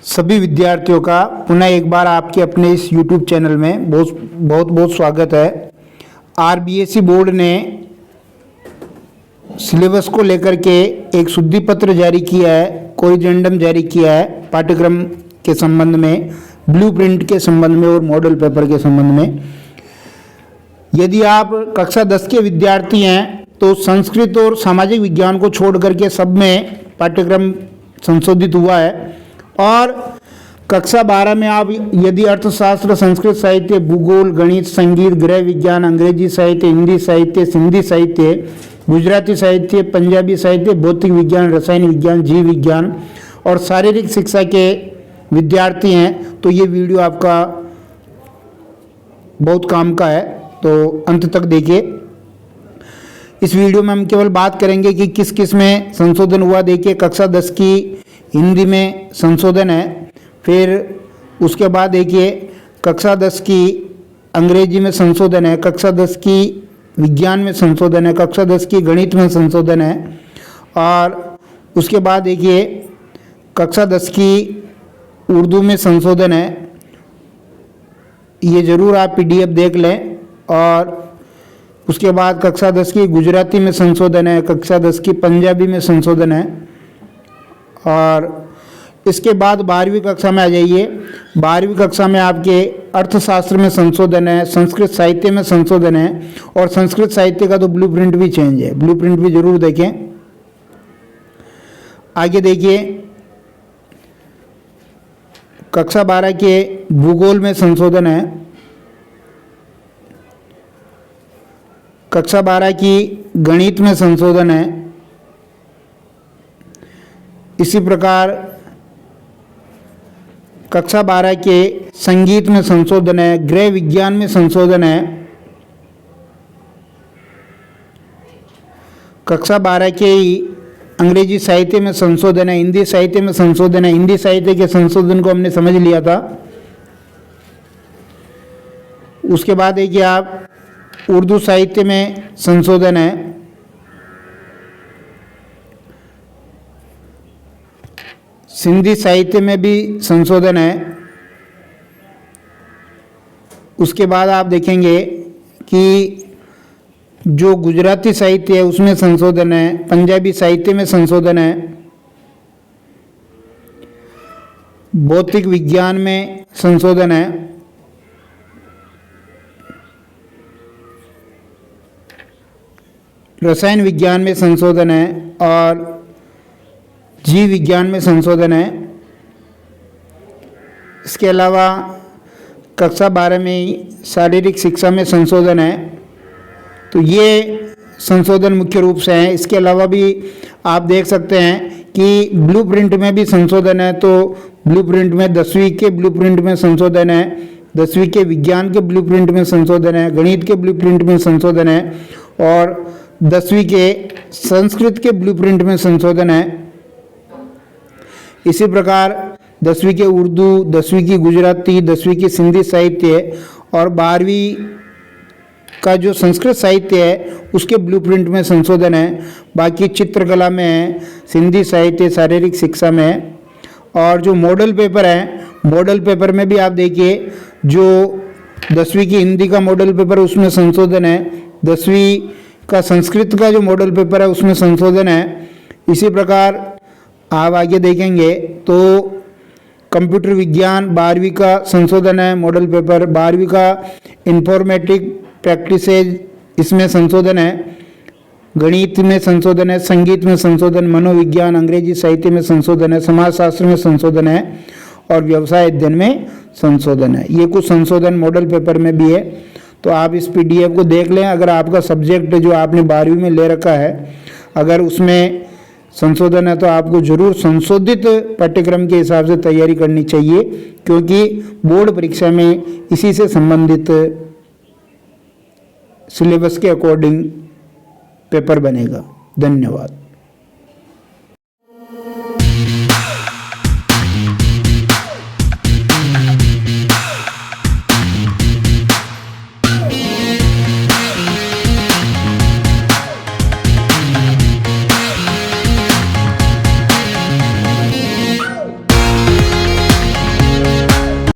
सभी विद्यार्थियों का पुनः एक बार आपके अपने इस YouTube चैनल में बहुत स्वागत है। आरबीएसई बोर्ड ने सिलेबस को लेकर के एक शुद्धि पत्र जारी किया है, कोरिजेंडम जारी किया है पाठ्यक्रम के संबंध में, ब्लूप्रिंट के संबंध में और मॉडल पेपर के संबंध में। यदि आप कक्षा 10 के विद्यार्थी हैं तो संस्कृत और सामाजिक विज्ञान को छोड़ करके सब में पाठ्यक्रम संशोधित हुआ है। और कक्षा 12 में आप यदि अर्थशास्त्र, संस्कृत साहित्य, भूगोल, गणित, संगीत, गृह विज्ञान, अंग्रेजी साहित्य, हिंदी साहित्य, सिंधी साहित्य, गुजराती साहित्य, पंजाबी साहित्य, भौतिक विज्ञान, रसायन विज्ञान, जीव विज्ञान और शारीरिक शिक्षा के विद्यार्थी हैं तो ये वीडियो आपका बहुत काम का है, तो अंत तक देखिए। इस वीडियो में हम केवल बात करेंगे कि किस किस में संशोधन हुआ। देखिए, कक्षा 10 की हिंदी में संशोधन है, फिर उसके बाद देखिए कक्षा 10 की अंग्रेजी में संशोधन है, कक्षा 10 की विज्ञान में संशोधन है, कक्षा 10 की गणित में संशोधन है और उसके बाद देखिए कक्षा 10 की उर्दू में संशोधन है। ये ज़रूर आप PDF देख लें। और उसके बाद कक्षा 10 की गुजराती में संशोधन है, कक्षा 10 की पंजाबी में संशोधन है। और इसके बाद 12वीं कक्षा में आ जाइए। 12वीं कक्षा में आपके अर्थशास्त्र में संशोधन है, संस्कृत साहित्य में संशोधन है और संस्कृत साहित्य का तो ब्लूप्रिंट भी चेंज है, ब्लूप्रिंट भी जरूर देखें। आगे देखिए, कक्षा 12 के भूगोल में संशोधन है, कक्षा 12 की गणित में संशोधन है। इसी प्रकार कक्षा 12 के संगीत में संशोधन है, गृह विज्ञान में संशोधन है, कक्षा 12 के अंग्रेजी साहित्य में संशोधन है, हिंदी साहित्य में संशोधन है। हिंदी साहित्य के संशोधन को हमने समझ लिया था। उसके बाद देखिए आप उर्दू साहित्य में संशोधन है, सिंधी साहित्य में भी संशोधन है। उसके बाद आप देखेंगे कि जो गुजराती साहित्य है उसमें संशोधन है, पंजाबी साहित्य में संशोधन है, भौतिक विज्ञान में संशोधन है, रसायन विज्ञान में संशोधन है और जीव विज्ञान में संशोधन है। इसके अलावा कक्षा 12 में शारीरिक शिक्षा में संशोधन है। तो ये संशोधन मुख्य रूप से हैं। इसके अलावा भी आप देख सकते हैं कि ब्लूप्रिंट में भी संशोधन है। तो ब्लूप्रिंट में 10वीं के ब्लूप्रिंट में संशोधन है, 10वीं के विज्ञान के ब्लूप्रिंट में संशोधन है, गणित के ब्लूप्रिंट में संशोधन है और 10वीं के संस्कृत के ब्लूप्रिंट में संशोधन है। इसी प्रकार 10वीं के उर्दू, 10वीं की गुजराती, 10वीं की सिंधी साहित्य और 12वीं का जो संस्कृत साहित्य है उसके ब्लूप्रिंट में संशोधन है। बाकी चित्रकला में है, सिंधी साहित्य, शारीरिक शिक्षा में है। और जो मॉडल पेपर है, मॉडल पेपर में भी आप देखिए जो 10वीं की हिंदी का मॉडल पेपर है उसमें संशोधन है, 10वीं का संस्कृत का जो मॉडल पेपर है उसमें संशोधन है। इसी प्रकार आप आगे देखेंगे तो कंप्यूटर विज्ञान 12वीं का संशोधन है मॉडल पेपर, 12वीं का इंफॉर्मेटिक प्रैक्टिसेज इसमें संशोधन है, गणित में संशोधन है, संगीत में संशोधन, मनोविज्ञान, अंग्रेजी साहित्य में संशोधन है, समाजशास्त्र में संशोधन है और व्यवसाय अध्ययन में संशोधन है। ये कुछ संशोधन मॉडल पेपर में भी है। तो आप इस PDF को देख लें। अगर आपका सब्जेक्ट जो आपने 12वीं में ले रखा है अगर उसमें संशोधन है तो आपको जरूर संशोधित पाठ्यक्रम के हिसाब से तैयारी करनी चाहिए, क्योंकि बोर्ड परीक्षा में इसी से संबंधित सिलेबस के अकॉर्डिंग पेपर बनेगा। धन्यवाद।